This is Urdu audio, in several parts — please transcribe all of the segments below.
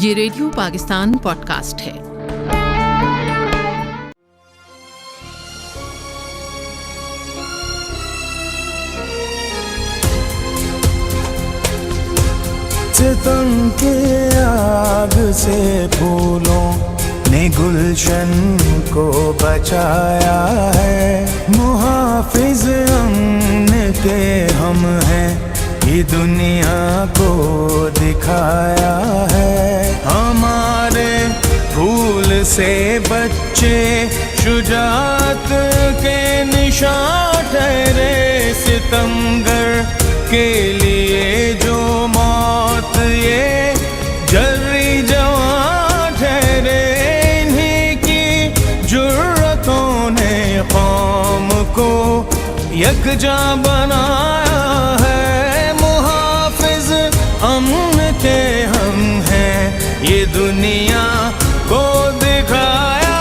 یہ ریڈیو پاکستان پوڈ کاسٹ ہے۔ ستم کے آگ سے پھولوں نے گلشن کو بچایا ہے، محافظ امن کے ہم ہیں، یہ دنیا کو دکھایا ہے۔ ہمارے پھول سے بچے شجاعت کے نشان ٹھہرے، ستمگر کے لیے جو موت یہ جری جوان ٹھہرے، انہی کی جرأتوں نے قوم کو یکجا بنایا ہے، محافظ امن کے ہم ہیں، یہ دنیا کو دکھایا۔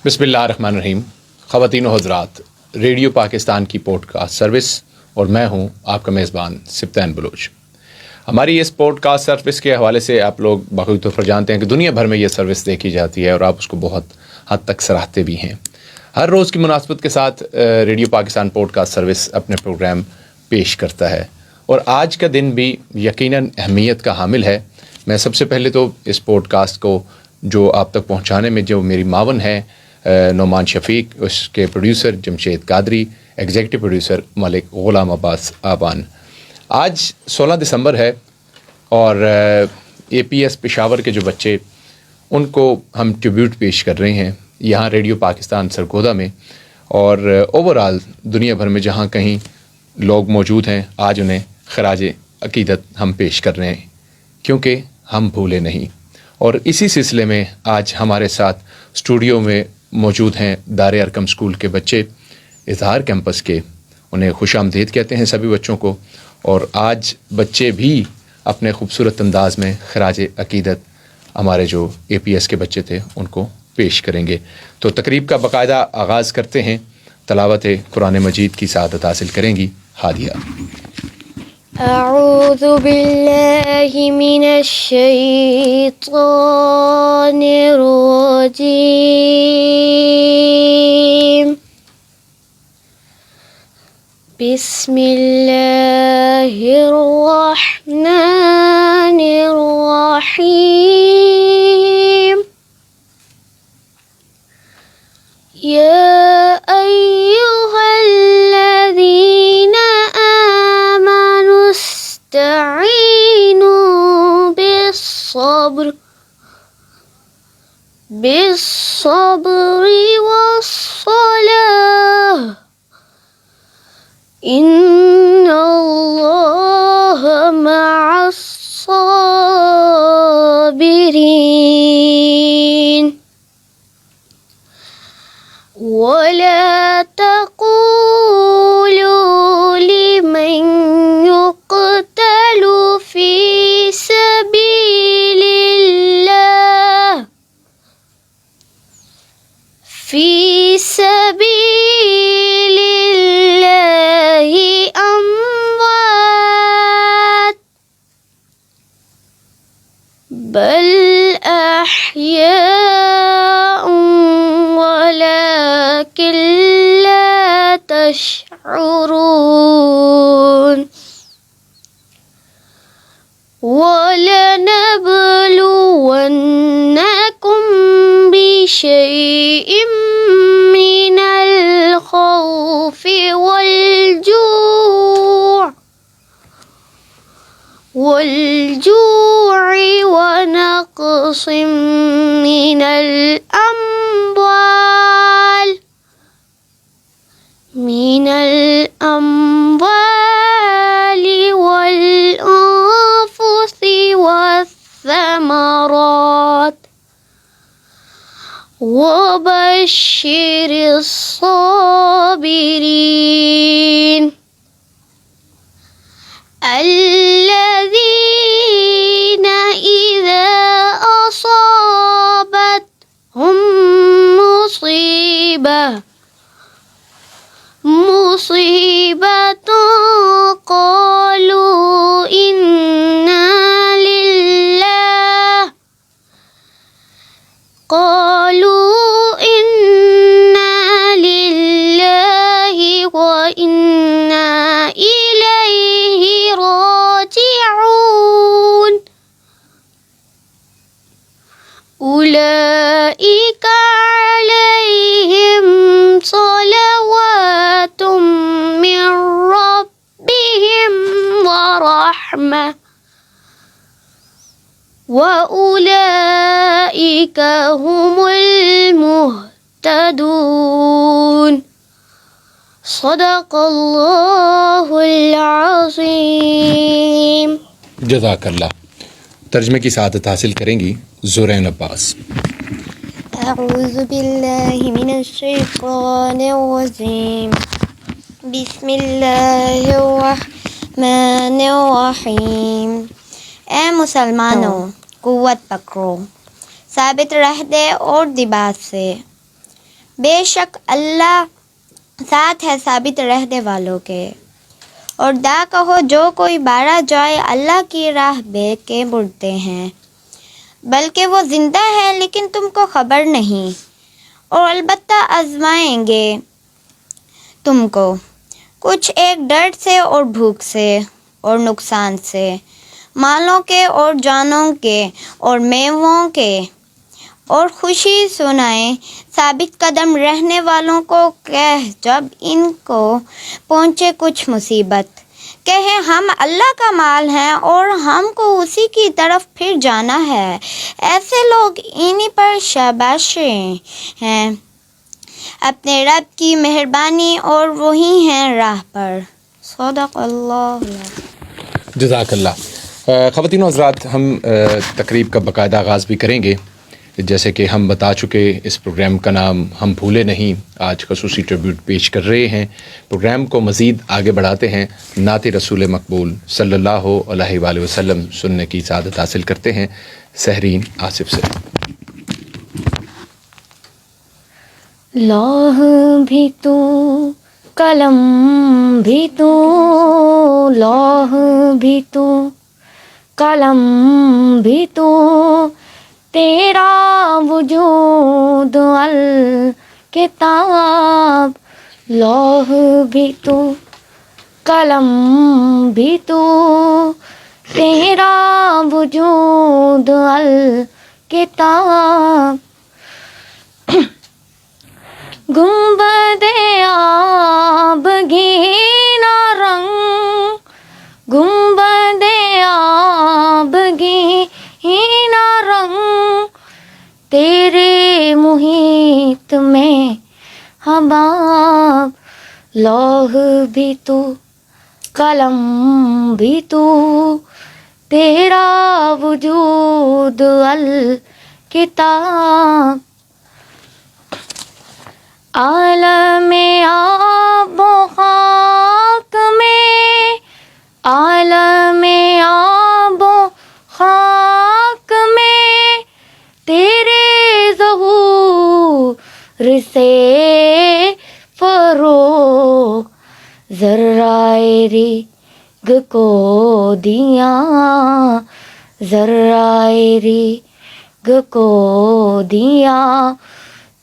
بسم اللہ الرحمن الرحیم۔ خواتین و حضرات، ریڈیو پاکستان کی پوڈ کاسٹ سروس اور میں ہوں آپ کا میزبان سبطین بلوچ۔ ہماری اس پوڈ کاسٹ سروس کے حوالے سے آپ لوگ بخوبی طور پر جانتے ہیں کہ دنیا بھر میں یہ سروس دیکھی جاتی ہے اور آپ اس کو بہت حد تک سراہتے بھی ہیں۔ ہر روز کی مناسبت کے ساتھ radio Pakistan podcast service اپنے پروگرام پیش کرتا ہے اور آج کا دن بھی یقیناً اہمیت کا حامل ہے۔ میں سب سے پہلے تو اس پوڈ کاسٹ کو جو آپ تک پہنچانے میں جو میری معاون ہے نعمان شفیق، اس کے producer Jamshed Qadri, executive producer Malik Ghulam Abbas آبان۔ آج 16 دسمبر ہے اور اے پی ایس پشاور کے جو بچے، ان کو ہم ٹریبیوٹ پیش کر رہے ہیں یہاں ریڈیو پاکستان سرگودا میں، اور اوورآل دنیا بھر میں جہاں کہیں لوگ موجود ہیں آج انہیں خراج عقیدت ہم پیش کر رہے ہیں، کیونکہ ہم بھولے نہیں۔ اور اسی سلسلے میں آج ہمارے ساتھ اسٹوڈیو میں موجود ہیں دار ارقم اسکول کے بچے اظہار کیمپس کے، انہیں خوش آمدید کہتے ہیں سبھی بچوں کو، اور آج بچے بھی اپنے خوبصورت انداز میں خراج عقیدت ہمارے جو اے پی ایس کے بچے تھے ان کو پیش کریں گے۔ تو تقریب کا باقاعدہ آغاز کرتے ہیں، تلاوت قرآن مجید کی سعادت حاصل کریں گی ہادیہ۔ اعوذ باللہ من الشیطان الرجیم، بسم اللہ الرحمن الرحیم، یا ایہا الذین استعینوا بالصبر والصلاة ان اللہ مع الصابرین، ولا تقولوا لمن يقتل في سبيل الله أموات بل أحياء ولكن لا تشعرون، وَلَنَبْلُوَنَّكُمْ بِشَيْءٍ مِّنَ الْخَوْفِ وَالْجُوعِ وَنَقْصٍ مِّنَ الْأَمْوَالِ والأنفس والثمرات وبشر الصابرين الذين إذا أصابتهم مصيبة قالوا إنا لله وإنا إليه راجعون أولئك عليهم صلوات من ربهم ورحمة وأولئك هم المهتدون صدق الله العظيم. جزاک اللہ. ترجمے کی سعادت حاصل کریں گی زورین عباس. أعوذ بالله من الشيطان الرجيم بسم الله الرحمن الرحیم. اے مسلمانوں قوت پکڑو، ثابت رہ دے اور دباس سے. بے شک اللہ ساتھ ہے ثابت رہنے والوں کے. اور دا کہو جو کوئی بارہ جائے اللہ کی راہ بے کے مڑتے ہیں، بلکہ وہ زندہ ہے لیکن تم کو خبر نہیں. اور البتہ آزمائیں گے تم کو کچھ ایک ڈر سے اور بھوک سے اور نقصان سے، مالوں کے اور جانوں کے اور میووں کے. اور خوشی سنائیں ثابت قدم رہنے والوں کو کہہ جب ان کو پہنچے کچھ مصیبت، کہیں ہم اللہ کا مال ہیں اور ہم کو اسی کی طرف پھر جانا ہے. ایسے لوگ انہی پر شاباشیں ہیں اپنے رب کی مہربانی اور وہی ہیں راہ پر. صدق اللہ. جزاک اللہ. خواتین و حضرات، ہم تقریب کا باقاعدہ آغاز بھی کریں گے. جیسے کہ ہم بتا چکے، اس پروگرام کا نام ہم بھولے نہیں. آج خصوصی ٹریبیوٹ پیش کر رہے ہیں. پروگرام کو مزید آگے بڑھاتے ہیں، نعت رسول مقبول صلی اللہ علیہ وآلہ وسلم سننے کی سعادت حاصل کرتے ہیں سحرین آصف سے. لوح بھی تو قلم بھی تو، لوح بھی تو قلم بھی تو، تیرا وجود الکتاب. لوح بھی تو قلم بھی تو، تیرا وجود الکتاب. گنبد آبگینہ رنگ، گنبد آبگینہ رنگ، تیرے محیط میں حباب. لوح بھی تو قلم بھی تو، تیرا وجود الکتاب. عالم آب و خاک میں، عالم آب و خاک میں، تیرے ظہور سے فروغ. ذرائے ریگ کو دیا، ذرائے ریگ کو دیا،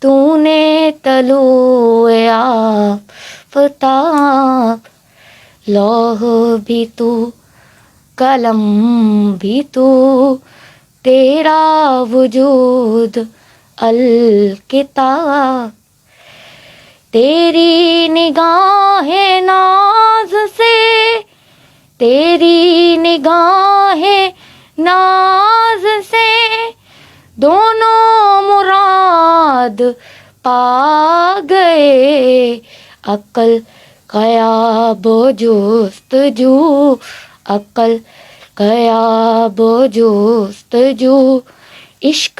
تو نے طلوع آفتاب. لوح بھی تو قلم بھی تو، تیرا وجود الکتاب. تیری نگاہ ناز سے، تیری نگاہ ناز سے، دونوں مراد پا گئے. عقل غیاب و جستجو، عقل غیاب و جستجو، عشق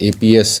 APS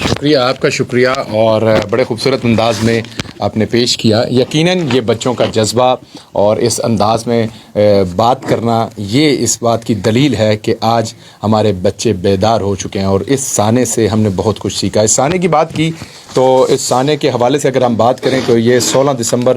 شکریہ آپ کا، شکریہ، اور بڑے خوبصورت انداز میں آپ نے پیش کیا. یقیناً یہ بچوں کا جذبہ اور اس انداز میں بات کرنا، یہ اس بات کی دلیل ہے کہ آج ہمارے بچے بیدار ہو چکے ہیں، اور اس سانے سے ہم نے بہت کچھ سیکھا. اس سانے کی بات کی تو اس سانے کے حوالے سے اگر ہم بات کریں تو یہ 16 دسمبر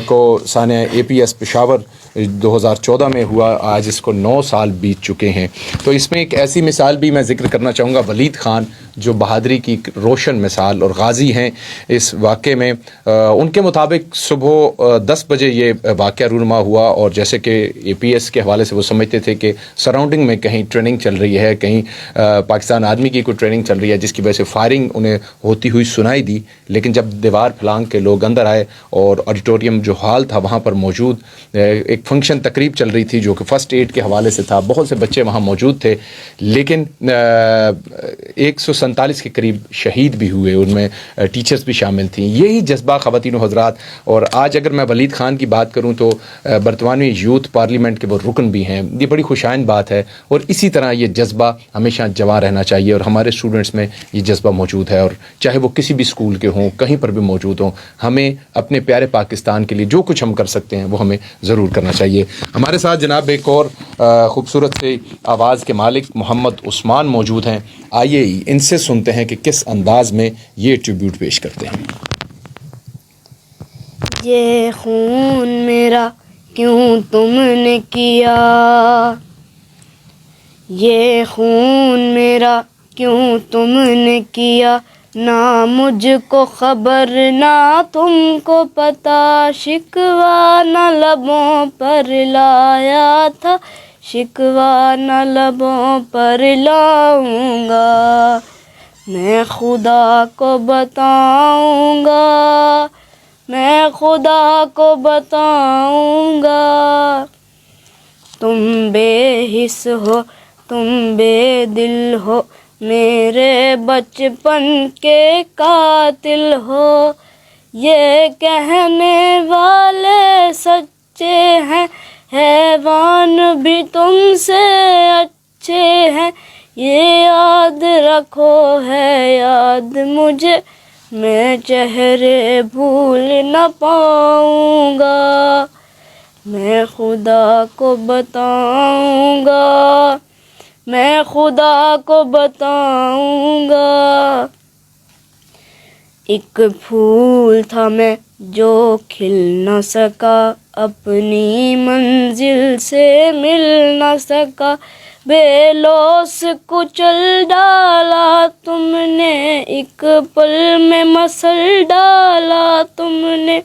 کو سانحہ APS پشاور 2014 میں ہوا. آج اس کو 9 سال بیت چکے ہیں. تو اس میں ایک ایسی مثال بھی میں ذکر کرنا چاہوں گا، ولید خان جو بہادری کی روشن مثال اور غازی ہیں اس واقعے میں. ان کے مطابق صبح 10 بجے یہ واقعہ رونما ہوا، اور جیسے کہ APS کے حوالے سے وہ سمجھتے تھے کہ سراؤنڈنگ میں کہیں ٹریننگ چل رہی ہے، کہیں پاکستان آرمی کی کوئی ٹریننگ چل رہی ہے، جس کی وجہ سے فائرنگ انہیں ہوتی ہوئی سنائی دی. لیکن جب دیوار پھلانگ کے لوگ اندر آئے اور آڈیٹوریم جو ہال تھا وہاں پر موجود ایک فنکشن تقریب چل رہی تھی جو کہ فرسٹ ایڈ کے حوالے سے تھا، بہت سے بچے وہاں موجود تھے، لیکن 147 کے قریب شہید بھی ہوئے، ان میں ٹیچرز بھی شامل تھیں. یہی جذبہ خواتین و حضرات. اور آج اگر میں ولید خان کی بات کروں تو برطانوی یوتھ پارلیمنٹ کے وہ رکن بھی ہیں. یہ بڑی خوشائن بات ہے، اور اسی طرح یہ جذبہ ہمیشہ جوان رہنا چاہیے، اور ہمارے اسٹوڈنٹس میں یہ جذبہ موجود ہے، اور چاہے وہ کسی بھی اسکول کے ہوں، کہیں پر بھی موجود ہوں، ہمیں اپنے پیارے پاکستان کے لیے جو کچھ ہم کر سکتے ہیں وہ ہمیں ضرور کرنا چاہیے. ہمارے ساتھ جناب ایک اور خوبصورت سے آواز کے مالک محمد عثمان موجود ہیں. آئیے ان سے سنتے ہیں کہ کس انداز میں یہ ٹریبیوٹ پیش کرتے ہیں. یہ خون میرا کیوں تم نے کیا، یہ خون میرا کیوں تم نے کیا، نہ مجھ کو خبر نہ تم کو پتہ، شکوہ نہ لبوں پر لایا تھا، شکوہ نہ لبوں پر لاؤں گا، میں خدا کو بتاؤں گا، میں خدا کو بتاؤں گا. تم بے حس ہو، تم بے دل ہو، میرے بچپن کے قاتل ہو، یہ کہنے والے سچے ہیں، حیوان بھی تم سے اچھے ہیں، یہ یاد رکھو ہے یاد مجھے، میں چہرے بھول نہ پاؤں گا، میں خدا کو بتاؤں گا، میں خدا کو بتاؤں گا. ایک پھول تھا میں جو کھل نہ سکا، اپنی منزل سے مل نہ سکا، بے لوث کچل ڈالا تم نے، ایک پل میں مسل ڈالا تم نے.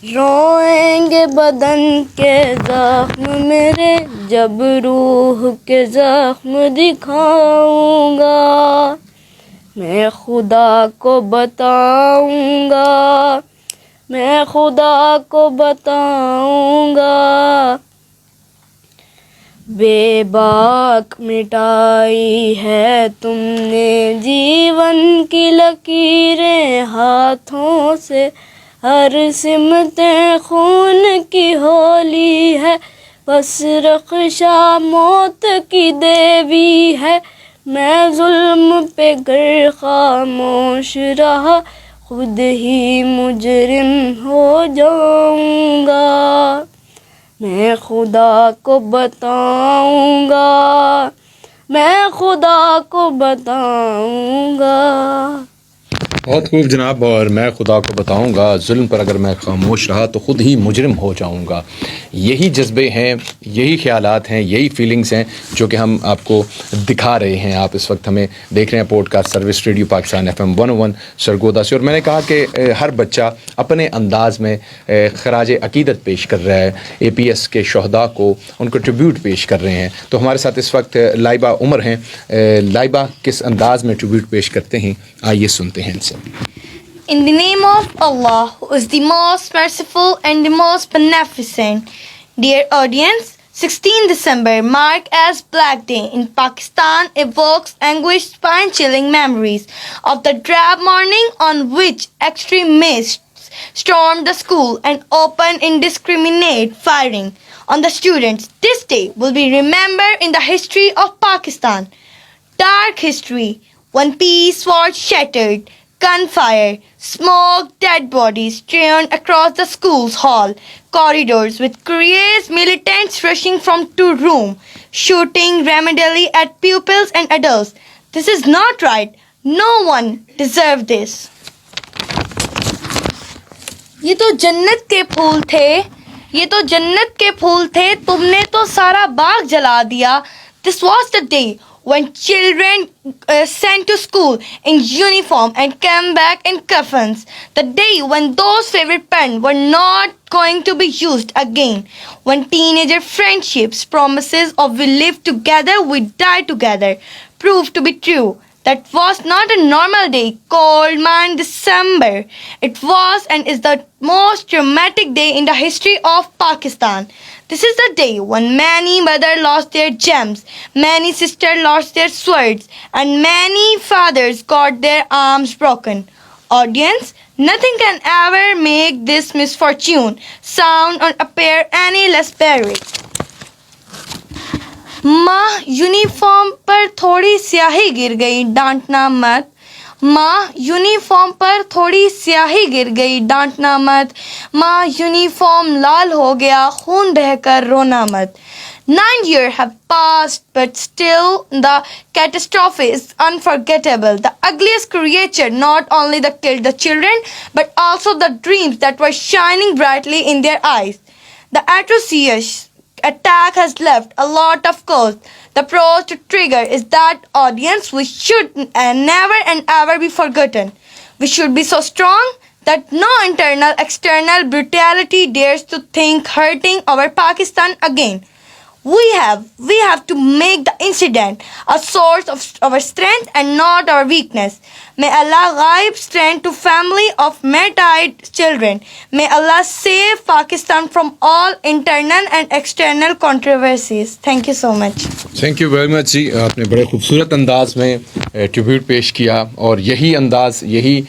روئیں گے بدن کے زخم میرے، جب روح کے زخم دکھاؤں گا، میں خدا کو بتاؤں گا، میں خدا کو بتاؤں گا. بے باک مٹائی ہے تم نے جیون کی لکیریں ہاتھوں سے، ہر سمتیں خون کی ہولی ہے، بس رخشا موت کی دیوی ہے، میں ظلم پہ گر خاموش رہا، خود ہی مجرم ہو جاؤں گا، میں خدا کو بتاؤں گا، میں خدا کو بتاؤں گا. بہت خوب جناب. اور میں خدا کو بتاؤں گا، ظلم پر اگر میں خاموش رہا تو خود ہی مجرم ہو جاؤں گا. یہی جذبے ہیں، یہی خیالات ہیں، یہی فیلنگز ہیں جو کہ ہم آپ کو دکھا رہے ہیں. آپ اس وقت ہمیں دیکھ رہے ہیں podcast service radio Pakistan FM 101 Sargodha سے. اور میں نے کہا کہ ہر بچہ اپنے انداز میں خراج عقیدت پیش کر رہا ہے APS کے شہداء کو، ان کو ٹریبیوٹ پیش کر رہے ہیں. تو ہمارے ساتھ اس وقت لائبہ عمر ہیں. لائبہ کس انداز میں ٹریبیوٹ پیش کرتے ہیں، آئیے سنتے ہیں ان سے. In the name of Allah, who is the most merciful and the most beneficent. Dear audience, 16 December, marked as Black Day in Pakistan, evokes anguished, spine-chilling memories of the drab morning on which extremists stormed the school and opened indiscriminate firing on the students. This day will be remembered in the history of Pakistan. dark history when peace was shattered. Gunfire, smoke, dead bodies strewn across the school's hall corridors with curious militants rushing from to room, shooting remedially at pupils and adults. This is not right. No one deserves this. یہ تو جنت کے پھول تھے، یہ تو جنت کے پھول تھے، تم نے تو سارا باغ جلا دیا. This was the day when children sent to school in uniform and came back in coffins. The day when those favorite pens were not going to be used again. When teenager friendships, promises of we live together, we die together, proved to be true. That was not a normal day, cold man December. It was and is the most traumatic day in the history of Pakistan. This is the day when many mothers lost their gems, many sisters lost their swords, and many fathers got their arms broken. Audience, nothing can ever make this misfortune sound or appear any less barbaric. ماں یونیفارم پر تھوڑی سیاہی گر گئی ڈانٹنا مت، ماں یونیفارم پر تھوڑی سیاہی گر گئی ڈانٹنا مت، ماں یونیفارم لال ہو گیا خون بہہ کر رونا مت. 9 years have passed, but still the catastrophe is unforgettable. The ugliest creature not only that killed the children, but also the dreams that were shining brightly in their eyes. The atrocious attack has left a lot of cause. The pros to trigger is that audience we should never and ever be forgotten. We should be so strong that no internal, external brutality dares to think hurting our Pakistan again. We have to make the incident a source of our strength and not our weakness. May Allah give strength to family of martyred children. May Allah save Pakistan from all internal and external controversies. Thank you so much. Thank you very much جی. آپ نے بڑے خوبصورت انداز میں ٹریبیوٹ پیش کیا، اور یہی انداز، یہی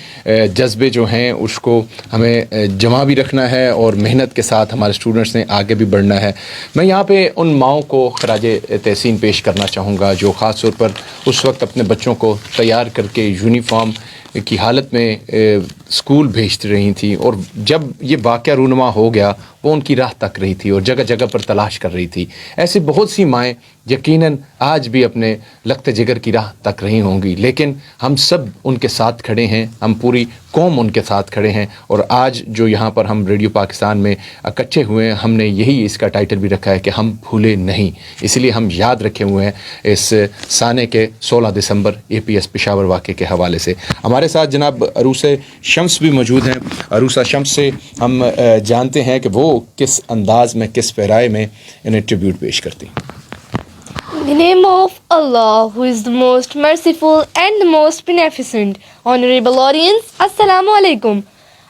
جذبے جو ہیں اس کو ہمیں جمع بھی رکھنا ہے، اور محنت کے ساتھ ہمارے اسٹوڈنٹس نے آگے بھی بڑھنا ہے. میں یہاں پہ ان ماؤں کو خراج تحسین پیش کرنا چاہوں گا جو خاص طور پر اس وقت اپنے بچوں کو تیار کر کے یونیفارم کی حالت میں اسکول بھیجتی رہی تھیں، اور جب یہ واقعہ رونما ہو گیا وہ ان کی راہ تک رہی تھی اور جگہ جگہ پر تلاش کر رہی تھی. ایسے بہت سی مائیں یقیناً آج بھی اپنے لخت جگر کی راہ تک رہی ہوں گی، لیکن ہم سب ان کے ساتھ کھڑے ہیں، ہم پوری قوم ان کے ساتھ کھڑے ہیں. اور آج جو یہاں پر ہم ریڈیو پاکستان میں اکٹھے ہوئے ہیں، ہم نے یہی اس کا ٹائٹل بھی رکھا ہے کہ ہم بھولے نہیں. اس لیے ہم یاد رکھے ہوئے ہیں اس سانے کے 16 دسمبر APS پشاور واقعے کے حوالے سے. ہمارے ساتھ جناب عروس شمس بھی موجود ہیں. عروسہ شمس سے ہم جانتے ہیں کہ وہ کس انداز میں، کس پیرائے میں انہیں ٹریبیوٹ پیش کرتی ہیں. In the name of Allah, who is the most merciful and the most beneficent. Honorable audience, Assalamu alaikum.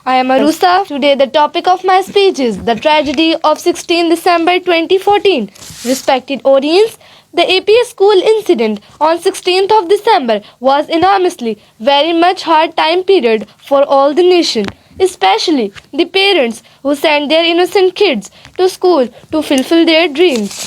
I am Arusa. Today the topic of my speech is the tragedy of 16 December 2014. Respected audience, the APS school incident on 16th of December was enormously very much hard time period for all the nation, especially the parents who sent their innocent kids to school to fulfill their dreams.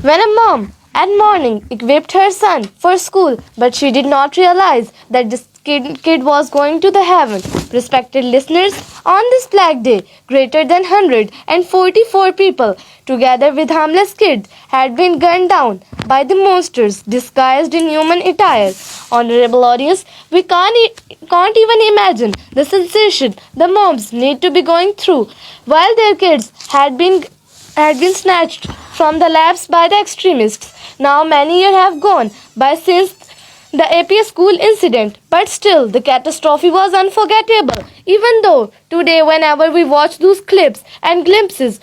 When a mom at morning equipped her son for school, but she did not realize that this kid was going to the heaven. Respected listeners, on this Black Day, greater than 144 people, together with harmless kids, had been gunned down by the monsters disguised in human attire. Honorable audience, we can't even imagine the sensation the moms need to be going through while their kids had been snatched from the laps by the extremists. Now many years have gone by since the APS school incident, but still the catastrophe was unforgettable. Even though today whenever we watch those clips and glimpses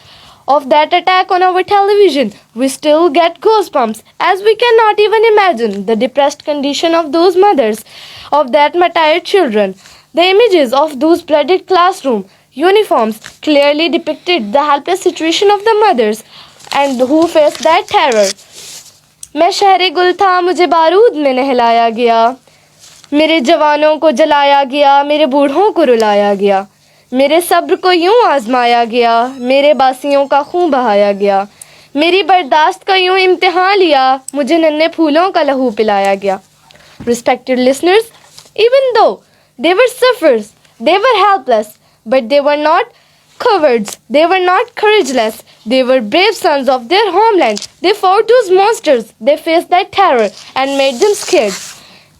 of that attack on our television, we still get goosebumps, as we cannot even imagine the depressed condition of those mothers of that martyred children. The images of those bloodied classroom uniforms clearly depicted the helpless situation of the mothers and who faced that terror. میں شہر گل تھا، مجھے بارود میں نہلایا گیا، میرے جوانوں کو جلایا گیا، میرے بوڑھوں کو رلایا گیا، میرے صبر کو یوں آزمایا گیا، میرے باسیوں کا خون بہایا گیا، میری برداشت کا یوں امتحان لیا, مجھے ننھے پھولوں کا لہو پلایا گیا. Respected listeners, even though they were sufferers, they were helpless, but they were not cowards, they were not courageless, they were brave sons of their homeland. They fought those monsters, they faced that terror and made them scared.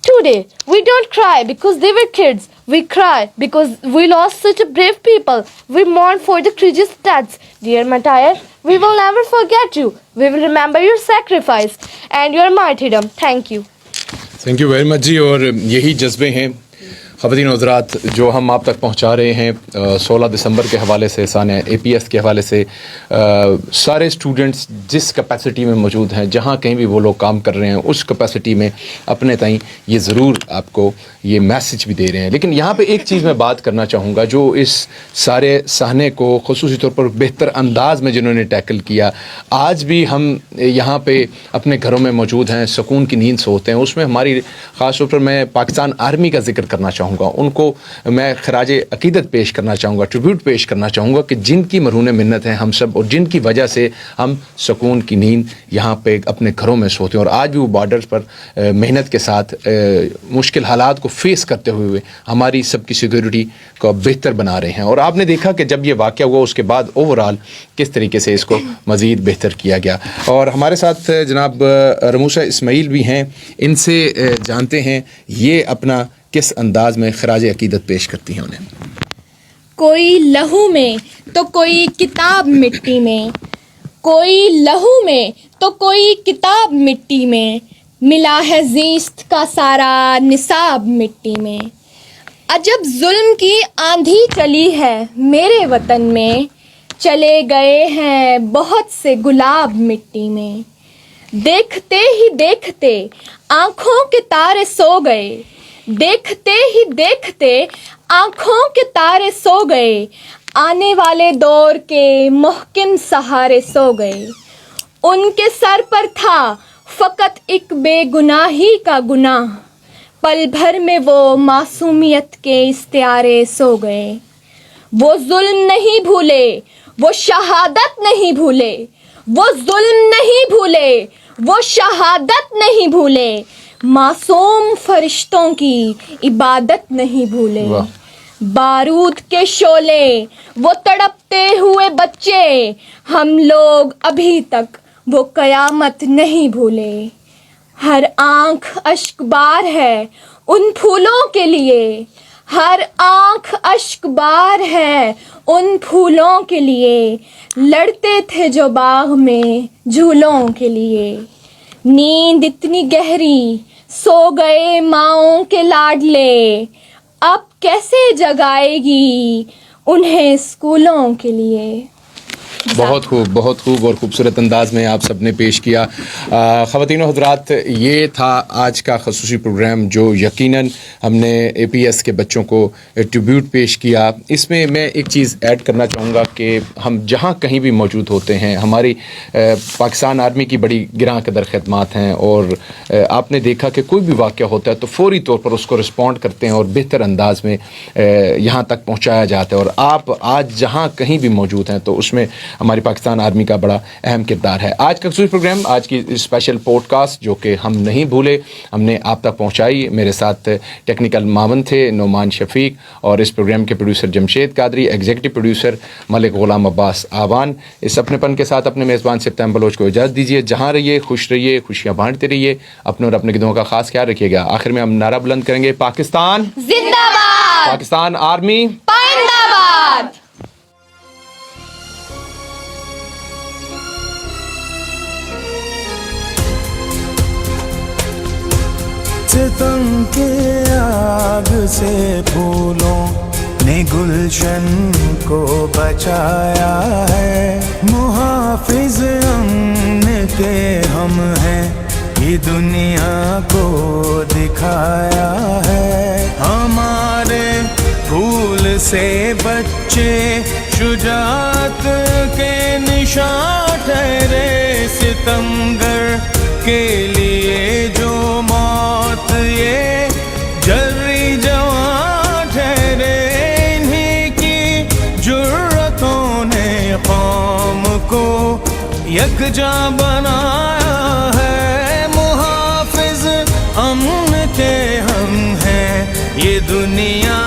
Today, we don't cry because they were kids. We cry because we lost such a brave people. We mourn for the courageous deaths. Dear Matthias, we will never forget you. We will remember your sacrifice and your martyrdom. Thank you. Thank you very much جی. اور یہی جذبے ہیں خواتین و حضرات جو ہم آپ تک پہنچا رہے ہیں 16 دسمبر کے حوالے سے, سانحہ APS کے حوالے سے. سارے اسٹوڈنٹس جس کیپیسٹی میں موجود ہیں, جہاں کہیں بھی وہ لوگ کام کر رہے ہیں, اس کیپیسٹی میں اپنے تئیں یہ ضرور آپ کو یہ میسج بھی دے رہے ہیں. لیکن یہاں پہ ایک چیز میں بات کرنا چاہوں گا, جو اس سارے سانحے کو خصوصی طور پر بہتر انداز میں جنہوں نے ٹیکل کیا. آج بھی ہم یہاں پہ اپنے گھروں میں موجود ہیں, سکون کی نیند سوتے ہیں. اس میں ہماری خاص طور پر میں پاکستان آرمی کا ذکر کرنا چاہوں گا. ان کو میں خراج عقیدت پیش کرنا چاہوں گا, ٹریبیوٹ پیش کرنا چاہوں گا, کہ جن کی مرہون منت ہیں ہم سب, اور جن کی وجہ سے ہم سکون کی نیند یہاں پہ اپنے گھروں میں سوتے ہیں. اور آج بھی وہ بارڈرز پر محنت کے ساتھ مشکل حالات کو فیس کرتے ہوئے ہماری سب کی سیکیورٹی کو بہتر بنا رہے ہیں. اور آپ نے دیکھا کہ جب یہ واقعہ ہوا اس کے بعد اوورآل کس طریقے سے اس کو مزید بہتر کیا گیا. اور ہمارے ساتھ جناب رموشہ اسماعیل بھی ہیں, ان سے جانتے ہیں یہ اپنا کس انداز میں خراج عقیدت پیش کرتی ہیں انہیں. کوئی لہو میں تو کوئی کتاب مٹی میں, کوئی لہو میں تو کوئی کتاب مٹی میں, ملا ہے زیست کا سارا نصاب مٹی میں. عجب ظلم کی آندھی چلی ہے میرے وطن میں, چلے گئے ہیں بہت سے گلاب مٹی میں. دیکھتے ہی دیکھتے آنکھوں کے تارے سو گئے, دیکھتے ہی دیکھتے آنکھوں کے تارے سو گئے, آنے والے دور کے محکم سہارے سو گئے. ان کے سر پر تھا فقط ایک بے گناہی کا گناہ, پل بھر میں وہ معصومیت کے استعارے سو گئے. وہ ظلم نہیں بھولے, وہ شہادت نہیں بھولے, وہ ظلم نہیں بھولے, وہ شہادت نہیں بھولے, معصوم فرشتوں کی عبادت نہیں بھولے. بارود کے شعلے وہ تڑپتے ہوئے بچے, ہم لوگ ابھی تک وہ قیامت نہیں بھولے. ہر آنکھ اشک بار ہے ان پھولوں کے لیے, ہر آنکھ اشک بار ہے ان پھولوں کے لیے, لڑتے تھے جو باغ میں جھولوں کے لیے. نیند اتنی گہری سو گئے ماؤں کے لاڈلے, اب کیسے جگائے گی انہیں اسکولوں کے لیے. بہت خوب, بہت خوب اور خوبصورت انداز میں آپ سب نے پیش کیا. خواتین و حضرات, یہ تھا آج کا خصوصی پروگرام جو یقیناً ہم نے APS کے بچوں کو ٹریبیوٹ پیش کیا. اس میں میں ایک چیز ایڈ کرنا چاہوں گا کہ ہم جہاں کہیں بھی موجود ہوتے ہیں, ہماری پاکستان آرمی کی بڑی گراں قدر خدمات ہیں, اور آپ نے دیکھا کہ کوئی بھی واقعہ ہوتا ہے تو فوری طور پر اس کو رسپونڈ کرتے ہیں اور بہتر انداز میں یہاں تک پہنچایا جاتا ہے. اور آپ آج جہاں کہیں بھی موجود ہیں تو اس میں ہماری پاکستان آرمی کا بڑا اہم کردار ہے. آج کا خصوصی پروگرام, آج کی اسپیشل پوڈ کاسٹ جو کہ ہم نہیں بھولے, ہم نے آپ تک پہنچائی. میرے ساتھ ٹیکنیکل معاون تھے نعمان شفیق, اور اس پروگرام کے producer Jamshed Qadri, executive producer Malik Ghulam Abbas آوان. اس اپنے پن کے ساتھ اپنے میزبان سپتان بلوچ کو اجازت دیجیے. جہاں رہیے خوش رہیے, خوشیاں بانٹتے رہیے, اپنے اور اپنے گدوں کا خاص خیال رکھیے گا. آخر میں ہم نعرہ بلند کریں گے, پاکستان زندہ باد, پاکستان آرمی پائندہ باد. ستم کے آگ سے پھولوں نے گلشن کو بچایا ہے, محافظ امن کے ہم ہیں, یہ دنیا کو دکھایا ہے. ہمارے پھول سے بچے شجاعت کے نشان ٹھہرے, ستمگر کے لیے جو موت یہ جری جوان ٹھہرے, انہی کی جرتوں نے قوم کو یکجا بنایا ہے. محافظ امن کے ہم ہیں, یہ دنیا